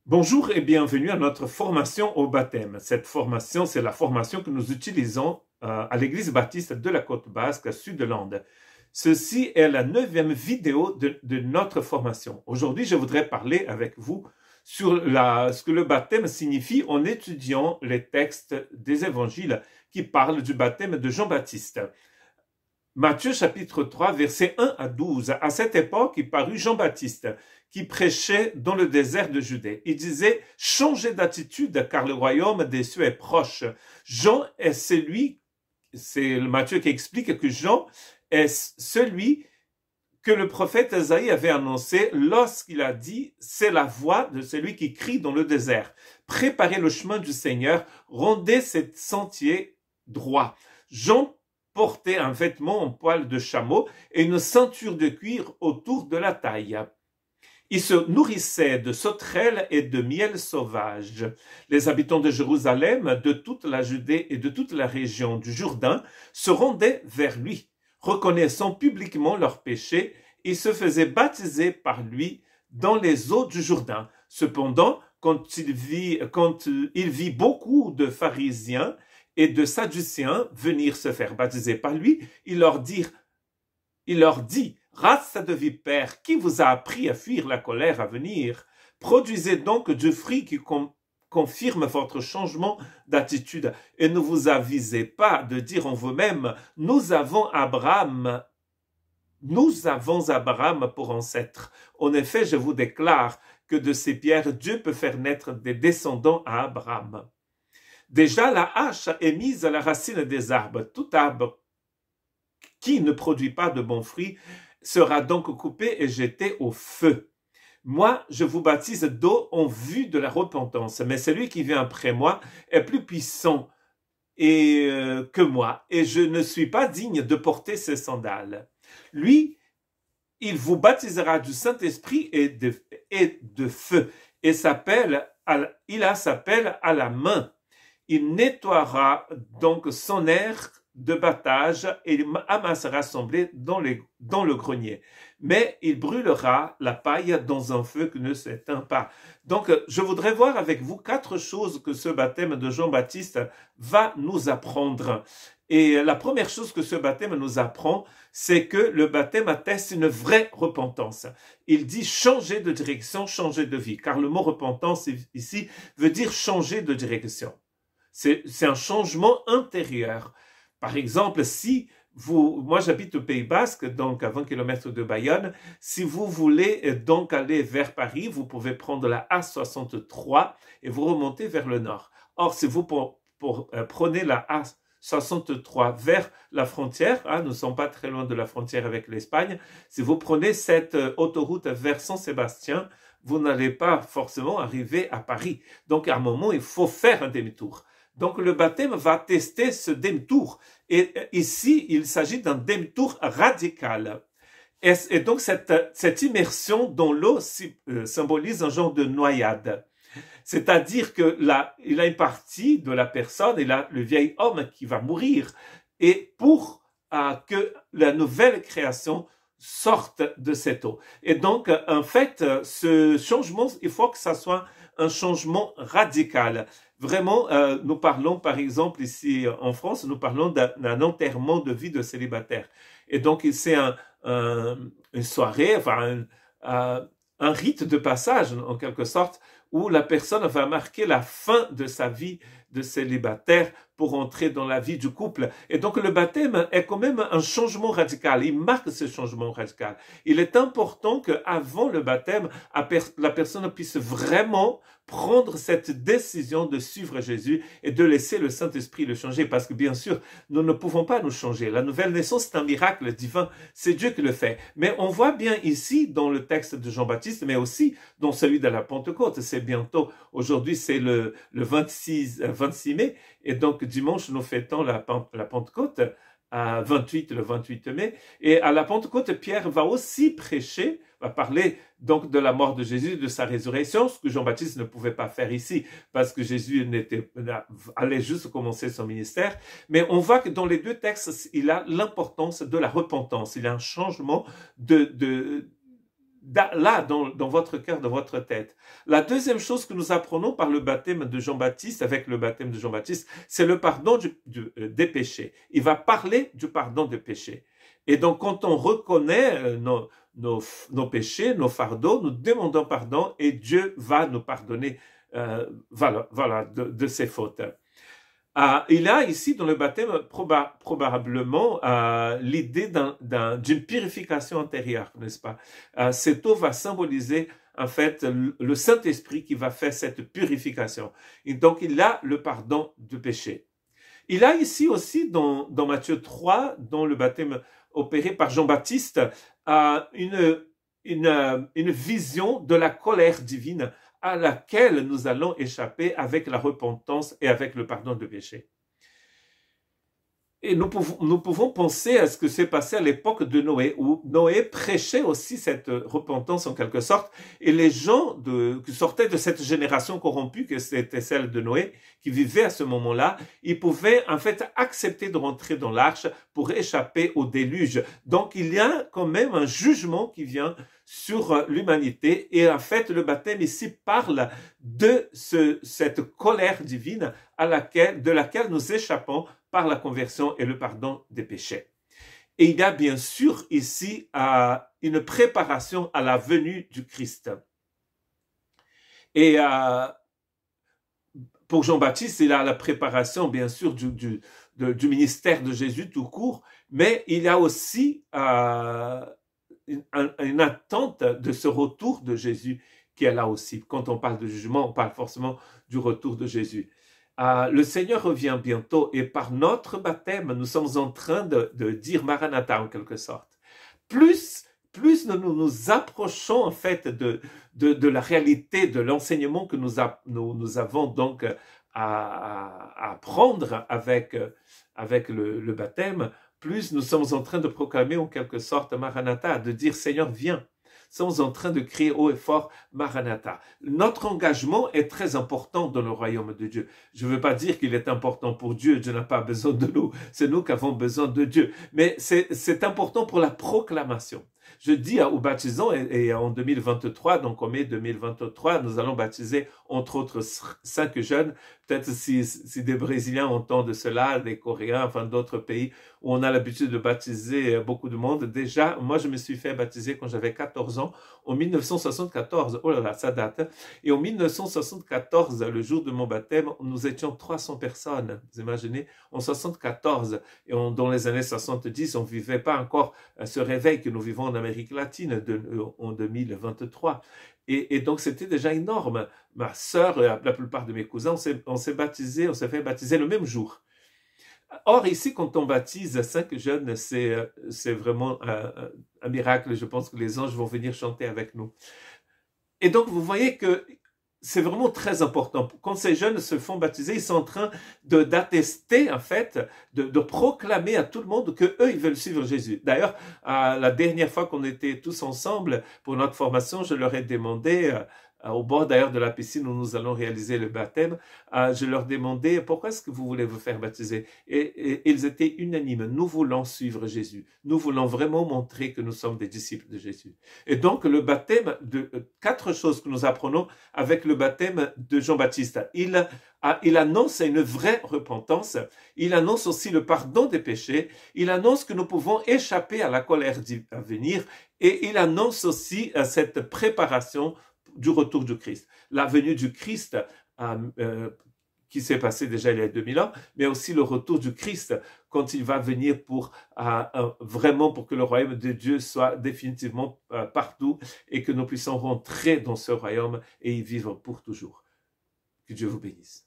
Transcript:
Bonjour et bienvenue à notre formation au baptême. Cette formation, c'est la formation que nous utilisons à l'Église baptiste de la Côte Basque, Sud-Lande. Ceci est la 9e vidéo de notre formation. Aujourd'hui, je voudrais parler avec vous sur ce que le baptême signifie en étudiant les textes des évangiles qui parlent du baptême de Jean-Baptiste. Matthieu chapitre 3, versets 1 à 12. À cette époque, il parut Jean-Baptiste qui prêchait dans le désert de Judée. Il disait « Changez d'attitude car le royaume des cieux est proche ». Jean est celui, c'est Matthieu qui explique que Jean est celui que le prophète Esaïe avait annoncé lorsqu'il a dit « C'est la voix de celui qui crie dans le désert. Préparez le chemin du Seigneur, rendez ses sentiers droits. » Jean portait un vêtement en poil de chameau et une ceinture de cuir autour de la taille. Il se nourrissait de sauterelles et de miel sauvage. Les habitants de Jérusalem, de toute la Judée et de toute la région du Jourdain se rendaient vers lui. Reconnaissant publiquement leurs péchés, ils se faisaient baptiser par lui dans les eaux du Jourdain. Cependant, quand il vit beaucoup de pharisiens et de sadducéens venir se faire baptiser par lui, il leur dit, race de vipères, qui vous a appris à fuir la colère à venir? Produisez donc du fruit qui confirme votre changement d'attitude et ne vous avisez pas de dire en vous-même, nous avons Abraham pour ancêtre. En effet, je vous déclare que de ces pierres, Dieu peut faire naître des descendants à Abraham. Déjà, la hache est mise à la racine des arbres. Tout arbre qui ne produit pas de bons fruits sera donc coupé et jeté au feu. Moi, je vous baptise d'eau en vue de la repentance, mais celui qui vient après moi est plus puissant que moi, et je ne suis pas digne de porter ses sandales. Lui, il vous baptisera du Saint-Esprit et de feu, et il a sa pelle à la main. Il nettoiera donc son aire de battage et il amassera son blé dans le grenier. Mais il brûlera la paille dans un feu qui ne s'éteint pas. Donc, je voudrais voir avec vous 4 choses que ce baptême de Jean-Baptiste va nous apprendre. Et la première chose que ce baptême nous apprend, c'est que le baptême atteste une vraie repentance. Il dit changer de direction, changer de vie. Car le mot repentance ici veut dire changer de direction. C'est un changement intérieur. Par exemple, moi j'habite au Pays Basque, donc à 20 km de Bayonne, si vous voulez donc aller vers Paris, vous pouvez prendre la A63 et vous remontez vers le nord. Or, si vous prenez la A63 vers la frontière, nous ne sommes pas très loin de la frontière avec l'Espagne, si vous prenez cette autoroute vers Saint-Sébastien, vous n'allez pas forcément arriver à Paris. Donc à un moment, il faut faire un demi-tour. Donc le baptême va tester ce demi-tour. Et ici, il s'agit d'un demi-tour radical. Et donc cette immersion dans l'eau symbolise un genre de noyade. C'est-à-dire que là, il a une partie de la personne, il a le vieil homme qui va mourir. Et pour que la nouvelle création sorte de cette eau. Et donc, en fait, ce changement, il faut que ça soit un changement radical. Vraiment, nous parlons, par exemple, ici en France, nous parlons d'un enterrement de vie de célibataire. Et donc, c'est une soirée, enfin, un rite de passage, en quelque sorte, où la personne va marquer la fin de sa vie de célibataire pour entrer dans la vie du couple. Et donc le baptême est quand même un changement radical. Il marque ce changement radical. Il est important qu'avant le baptême, la personne puisse vraiment prendre cette décision de suivre Jésus et de laisser le Saint-Esprit le changer. Parce que bien sûr, nous ne pouvons pas nous changer. La nouvelle naissance, c'est un miracle divin. C'est Dieu qui le fait. Mais on voit bien ici, dans le texte de Jean-Baptiste, mais aussi dans celui de la Pentecôte. C'est bientôt, aujourd'hui, c'est le 26 mai. Et donc, dimanche, nous fêtons la Pentecôte, le 28 mai. Et à la Pentecôte, Pierre va aussi prêcher, va parler donc de la mort de Jésus, de sa résurrection, ce que Jean-Baptiste ne pouvait pas faire ici, parce que Jésus allait juste commencer son ministère. Mais on voit que dans les 2 textes, il a l'importance de la repentance. Il y a un changement là, dans votre cœur, dans votre tête. La deuxième chose que nous apprenons par le baptême de Jean-Baptiste, avec le baptême de Jean-Baptiste, c'est le pardon des péchés. Il va parler du pardon des péchés. Et donc, quand on reconnaît nos péchés, nos fardeaux, nous demandons pardon et Dieu va nous pardonner de ses fautes. Il y a ici dans le baptême probablement l'idée d'une purification intérieure, n'est-ce pas? Cette eau va symboliser en fait le Saint-Esprit qui va faire cette purification. Et donc il y a le pardon du péché. Il y a ici aussi dans Matthieu 3, dans le baptême opéré par Jean-Baptiste, une vision de la colère divine à laquelle nous allons échapper avec la repentance et avec le pardon de péché. Et nous pouvons penser à ce que s'est passé à l'époque de Noé, où Noé prêchait aussi cette repentance en quelque sorte, et les gens qui sortaient de cette génération corrompue, que c'était celle de Noé, qui vivaient à ce moment-là, ils pouvaient en fait accepter de rentrer dans l'arche pour échapper au déluge. Donc il y a quand même un jugement qui vient sur l'humanité, et en fait le baptême ici parle de cette colère divine de laquelle nous échappons par la conversion et le pardon des péchés. Et il y a bien sûr ici une préparation à la venue du Christ. Et pour Jean-Baptiste, il y a la préparation bien sûr du ministère de Jésus tout court, mais il y a aussi une attente de ce retour de Jésus qui est là aussi. Quand on parle de jugement, on parle forcément du retour de Jésus. Le Seigneur revient bientôt et par notre baptême, nous sommes en train de dire Maranatha en quelque sorte. Plus nous nous approchons en fait de la réalité, de l'enseignement que nous avons donc à apprendre avec le baptême, plus nous sommes en train de proclamer en quelque sorte Maranatha, de dire Seigneur viens. Sommes en train de crier haut et fort Maranatha. Notre engagement est très important dans le royaume de Dieu. Je ne veux pas dire qu'il est important pour Dieu, Dieu n'a pas besoin de nous, c'est nous qui avons besoin de Dieu. Mais c'est important pour la proclamation. Je dis aux baptisants, et en 2023, donc en mai 2023, nous allons baptiser entre autres 5 jeunes. Peut-être si des Brésiliens entendent cela, des Coréens, enfin d'autres pays où on a l'habitude de baptiser beaucoup de monde. Déjà, moi je me suis fait baptiser quand j'avais 14 ans, en 1974. Oh là là, ça date. Et en 1974, le jour de mon baptême, nous étions 300 personnes. Vous imaginez, en 74 et dans les années 70, on ne vivait pas encore ce réveil que nous vivons en Amérique latine en 2023. Et donc, c'était déjà énorme. Ma sœur, la plupart de mes cousins, on s'est fait baptiser le même jour. Or, ici, quand on baptise 5 jeunes, c'est vraiment un miracle. Je pense que les anges vont venir chanter avec nous. Et donc, vous voyez que c'est vraiment très important. Quand ces jeunes se font baptiser, ils sont en train d'attester, en fait, de proclamer à tout le monde que eux, ils veulent suivre Jésus. D'ailleurs, la dernière fois qu'on était tous ensemble pour notre formation, je leur ai demandé, au bord d'ailleurs de la piscine où nous allons réaliser le baptême, je leur demandais pourquoi est-ce que vous voulez vous faire baptiser, et ils étaient unanimes. Nous voulons suivre Jésus. Nous voulons vraiment montrer que nous sommes des disciples de Jésus. Et donc le baptême, 4 choses que nous apprenons avec le baptême de Jean-Baptiste. Il annonce une vraie repentance. Il annonce aussi le pardon des péchés. Il annonce que nous pouvons échapper à la colère à venir, et il annonce aussi cette préparation du retour du Christ. La venue du Christ qui s'est passée déjà il y a 2000 ans, mais aussi le retour du Christ quand il va venir vraiment pour que le royaume de Dieu soit définitivement partout et que nous puissions rentrer dans ce royaume et y vivre pour toujours. Que Dieu vous bénisse.